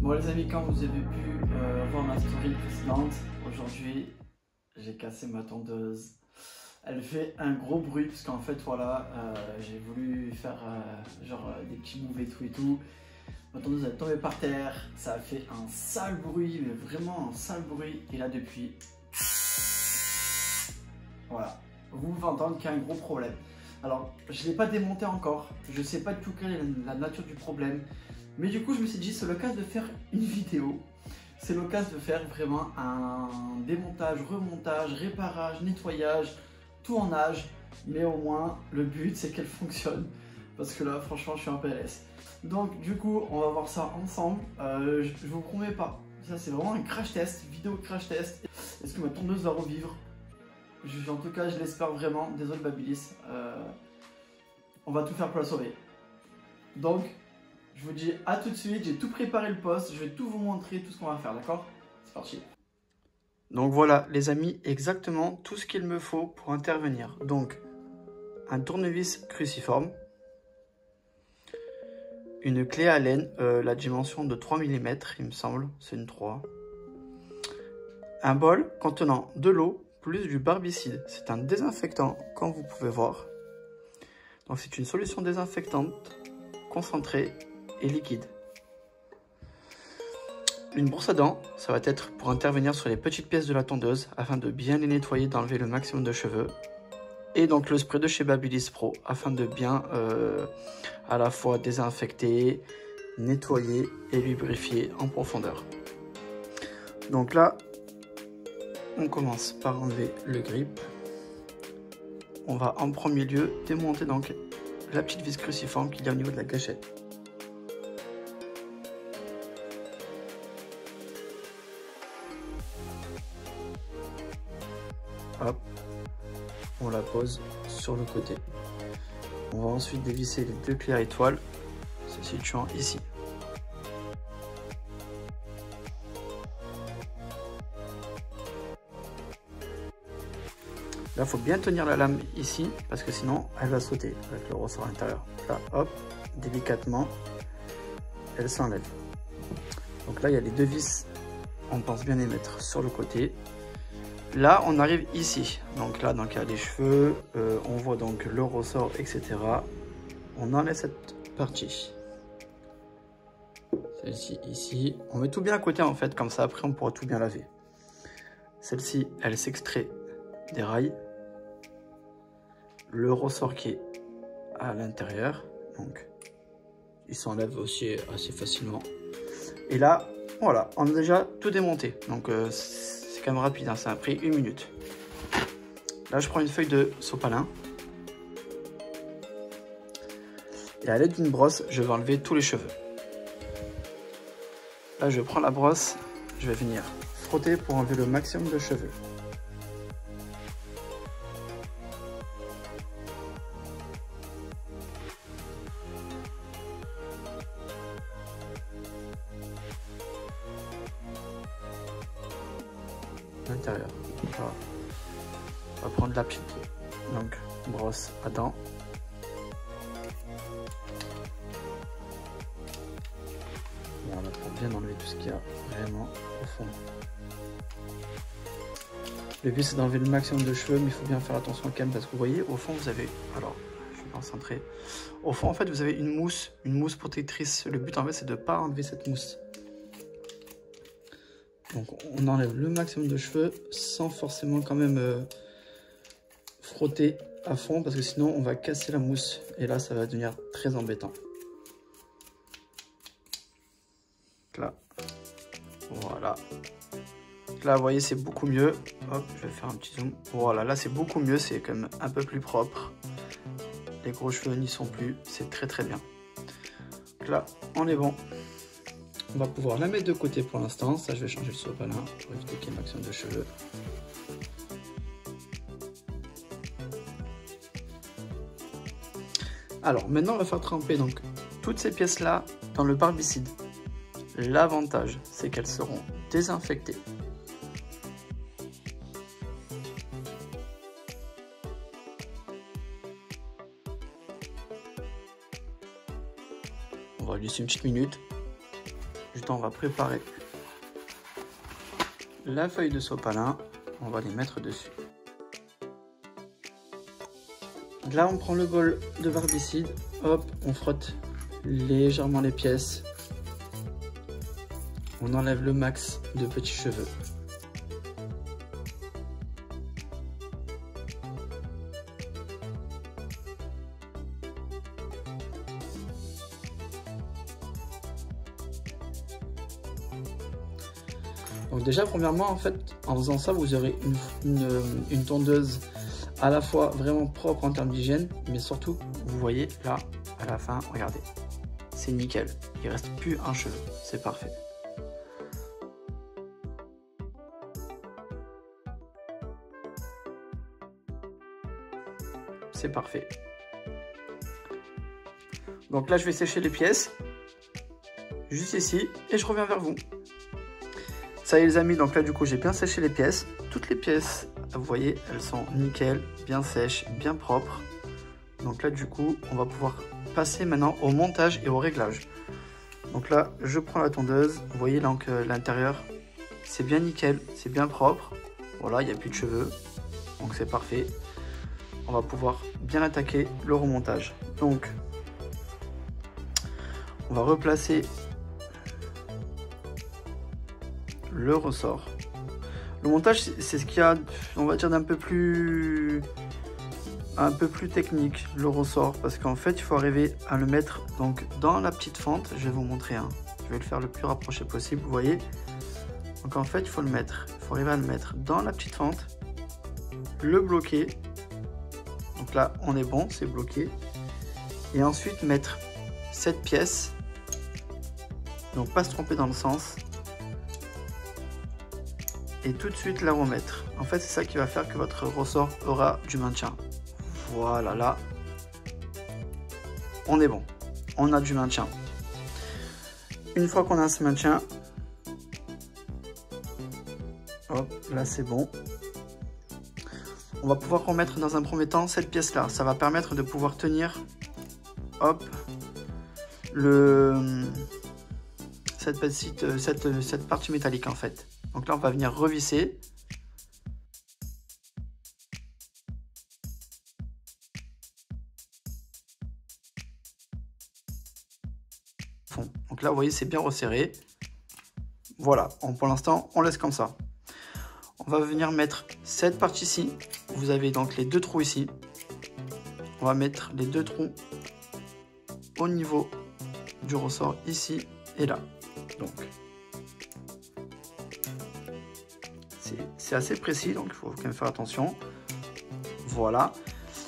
Bon les amis, comme vous avez pu voir ma story précédente, aujourd'hui j'ai cassé ma tondeuse. Elle fait un gros bruit parce qu'en fait voilà, j'ai voulu faire des petits moves et tout. Ma tondeuse est tombée par terre, ça a fait un sale bruit, mais vraiment un sale bruit. Et là depuis, voilà, vous pouvez entendre qu'il y a un gros problème. Alors je ne l'ai pas démonté encore, je ne sais pas du tout quelle est la nature du problème. Mais du coup, je me suis dit, c'est l'occasion de faire une vidéo. C'est l'occasion de faire vraiment un démontage, remontage, réparage, nettoyage, tout en âge. Mais au moins, le but, c'est qu'elle fonctionne. Parce que là, franchement, je suis en PLS. Donc, du coup, on va voir ça ensemble. Je vous promets pas. Ça, c'est vraiment un crash test, vidéo crash test. Est-ce que ma tondeuse va revivre? En tout cas, je l'espère vraiment. Désolé, Babilis. On va tout faire pour la sauver. Donc, je vous dis à tout de suite, j'ai tout préparé le poste, je vais tout vous montrer, tout ce qu'on va faire, d'accord? C'est parti. Donc voilà les amis, exactement tout ce qu'il me faut pour intervenir. Donc, un tournevis cruciforme, une clé à laine, la dimension de 3 mm, il me semble, c'est une 3. Un bol contenant de l'eau plus du barbicide. C'est un désinfectant, comme vous pouvez voir. Donc c'est une solution désinfectante concentrée et liquide. Une brosse à dents, ça va être pour intervenir sur les petites pièces de la tondeuse afin de bien les nettoyer, d'enlever le maximum de cheveux. Et donc le spray de chez Babyliss Pro afin de bien à la fois désinfecter, nettoyer et lubrifier en profondeur. Donc là, on commence par enlever le grip. On va en premier lieu démonter donc la petite vis cruciforme qu'il y a au niveau de la gâchette. Hop, on la pose sur le côté. On va ensuite dévisser les deux clés à étoiles se situant ici. Là, il faut bien tenir la lame ici parce que sinon elle va sauter avec le ressort à l'intérieur. Là, hop, délicatement, elle s'enlève. Donc là, il y a les deux vis, on pense bien les mettre sur le côté. Là, on arrive ici. Donc là, il y a les cheveux, on voit donc le ressort, etc. On enlève cette partie. Celle-ci, ici. On met tout bien à côté, en fait, comme ça, après, on pourra tout bien laver. Celle-ci, elle s'extrait des rails. Le ressort qui est à l'intérieur. Donc, il s'enlève aussi assez facilement. Et là, voilà, on a déjà tout démonté. Donc, c'est quand même rapide, hein, ça a pris 1 minute. Là, je prends une feuille de sopalin. Et à l'aide d'une brosse, je vais enlever tous les cheveux. Là, je prends la brosse, je vais venir frotter pour enlever le maximum de cheveux. L'intérieur. Voilà. On va prendre la petite brosse à dents. Voilà, pour bien enlever tout ce qu'il y a vraiment au fond. Le but c'est d'enlever le maximum de cheveux, mais il faut bien faire attention quand même parce que vous voyez au fond vous avez, alors je vais concentrer. Au fond en fait vous avez une mousse protectrice. Le but en fait c'est de ne pas enlever cette mousse. Donc on enlève le maximum de cheveux sans forcément quand même frotter à fond parce que sinon on va casser la mousse et là ça va devenir très embêtant. Là, voilà. Là vous voyez c'est beaucoup mieux. Hop, je vais faire un petit zoom. Voilà, là c'est beaucoup mieux, c'est quand même un peu plus propre. Les gros cheveux n'y sont plus, c'est très très bien. Donc là on est bon. On va pouvoir la mettre de côté pour l'instant. Ça, je vais changer le sopalin pour éviter qu'il y ait un maximum de cheveux. Alors, maintenant, on va faire tremper donc toutes ces pièces-là dans le barbicide. L'avantage, c'est qu'elles seront désinfectées. On va laisser une petite minute. du temps, on va préparer la feuille de sopalin. On va les mettre dessus. Là, on prend le bol de barbicide. Hop, on frotte légèrement les pièces. On enlève le max de petits cheveux. Donc déjà, premièrement, en fait, en faisant ça, vous aurez une tondeuse à la fois vraiment propre en termes d'hygiène, mais surtout, vous voyez là, à la fin, regardez, c'est nickel. Il reste plus un cheveu, c'est parfait. C'est parfait. Donc là, je vais sécher les pièces, juste ici, et je reviens vers vous. Ça y est les amis, donc là du coup j'ai bien séché les pièces. Toutes les pièces, vous voyez, elles sont nickel, bien sèches, bien propres. Donc là du coup, on va pouvoir passer maintenant au montage et au réglage. Donc là, je prends la tondeuse. Vous voyez donc l'intérieur, c'est bien nickel, c'est bien propre. Voilà, il n'y a plus de cheveux, donc c'est parfait. On va pouvoir bien attaquer le remontage. Donc, on va replacer le ressort. Le montage, c'est ce qu'il y a, on va dire, d'un peu plus technique, le ressort, parce qu'en fait il faut arriver à le mettre donc dans la petite fente. Je vais vous montrer, je vais le faire le plus rapproché possible, vous voyez. Donc en fait il faut arriver à le mettre dans la petite fente, le bloquer. Donc là on est bon, c'est bloqué, et ensuite mettre cette pièce, donc pas se tromper dans le sens, et tout de suite la remettre. En fait, c'est ça qui va faire que votre ressort aura du maintien. Voilà, là, on est bon. On a du maintien. Une fois qu'on a ce maintien, hop, là c'est bon. On va pouvoir remettre dans un premier temps cette pièce-là. Ça va permettre de pouvoir tenir, hop, cette partie métallique en fait. Donc là, on va venir revisser. Donc là, vous voyez, c'est bien resserré. Voilà, pour l'instant, on laisse comme ça. On va venir mettre cette partie-ci. Vous avez donc les deux trous ici. On va mettre les deux trous au niveau du ressort ici et là. Donc, c'est assez précis, donc il faut quand même faire attention. Voilà.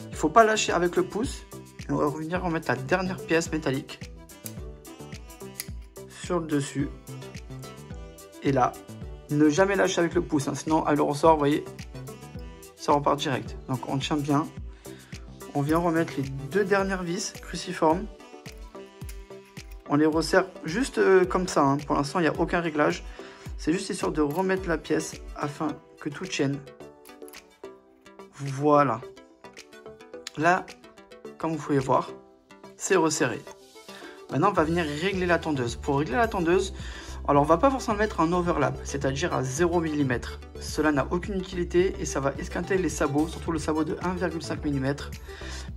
Il ne faut pas lâcher avec le pouce. On va revenir remettre la dernière pièce métallique sur le dessus. Et là, ne jamais lâcher avec le pouce, sinon avec le ressort, vous voyez, ça repart direct. Donc on tient bien. On vient remettre les deux dernières vis cruciformes. On les resserre juste comme ça. Pour l'instant, il n'y a aucun réglage. C'est juste histoire de remettre la pièce afin que tout tienne. Voilà. Là, comme vous pouvez voir, c'est resserré. Maintenant, on va venir régler la tondeuse. Pour régler la tondeuse, alors on va pas forcément mettre un overlap, c'est-à-dire à 0 mm. Cela n'a aucune utilité et ça va esquinter les sabots, surtout le sabot de 1,5 mm,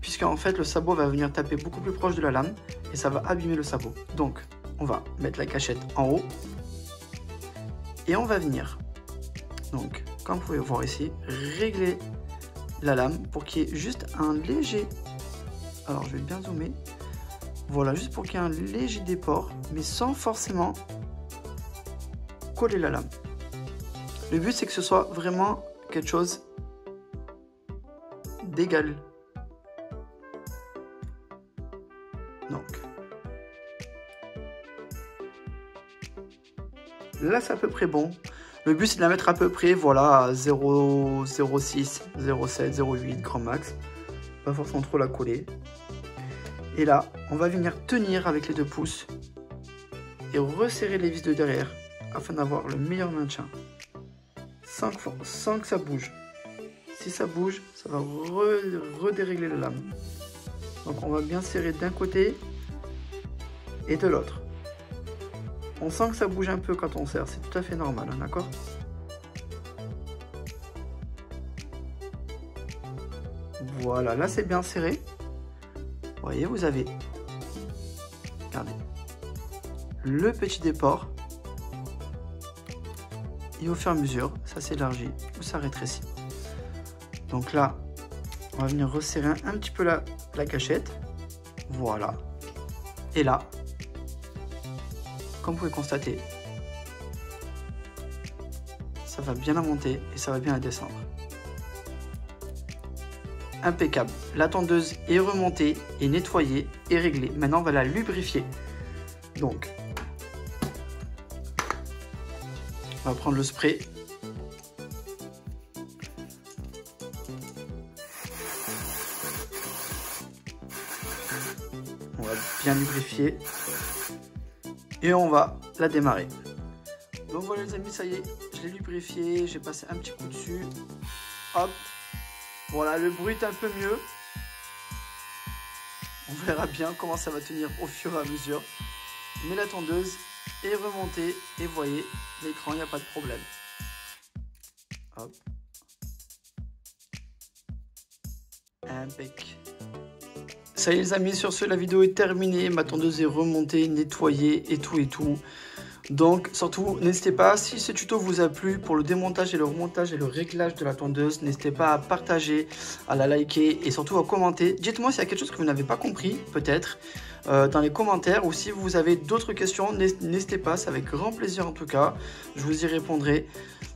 puisque en fait le sabot va venir taper beaucoup plus proche de la lame et ça va abîmer le sabot. Donc, on va mettre la cachette en haut et on va venir, donc comme vous pouvez voir ici, régler la lame pour qu'il y ait juste un léger, alors je vais bien zoomer, voilà, juste pour qu'il y ait un léger déport, mais sans forcément coller la lame. Le but c'est que ce soit vraiment quelque chose d'égal. Donc là c'est à peu près bon. Le but c'est de la mettre à peu près, voilà, à 0,06, 0,7, 0,8 grand max. Pas forcément trop la coller. Et là, on va venir tenir avec les deux pouces et resserrer les vis de derrière afin d'avoir le meilleur maintien. Sans que ça bouge. Si ça bouge, ça va redérégler la lame. Donc on va bien serrer d'un côté et de l'autre. On sent que ça bouge un peu quand on serre, c'est tout à fait normal, hein, d'accord? Voilà, là c'est bien serré. Vous voyez, vous avez, regardez, le petit déport. Et au fur et à mesure, ça s'élargit ou ça rétrécit. Donc là, on va venir resserrer un petit peu la cachette. Voilà. Et là, comme vous pouvez constater, ça va bien la monter et ça va bien la descendre. Impeccable. La tondeuse est remontée, et nettoyée et réglée. Maintenant, on va la lubrifier. Donc, on va prendre le spray. On va bien lubrifier. Et on va la démarrer. Donc voilà les amis, ça y est, je l'ai lubrifié, j'ai passé un petit coup dessus. Hop. Voilà, le bruit est un peu mieux. On verra bien comment ça va tenir au fur et à mesure. Mais la tondeuse est remontée et vous voyez, l'écran, il n'y a pas de problème. Hop. Impec. Ça y est les amis, sur ce, la vidéo est terminée. Ma tondeuse est remontée, nettoyée et tout. Donc surtout, n'hésitez pas, si ce tuto vous a plu, pour le démontage et le remontage et le réglage de la tondeuse, n'hésitez pas à partager, à la liker et surtout à commenter. Dites-moi s'il y a quelque chose que vous n'avez pas compris, peut-être, dans les commentaires, ou si vous avez d'autres questions, n'hésitez pas, c'est avec grand plaisir en tout cas, je vous y répondrai.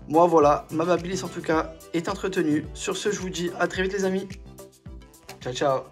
Moi voilà, ma babyliss en tout cas est entretenue. Sur ce, je vous dis à très vite les amis. Ciao, ciao.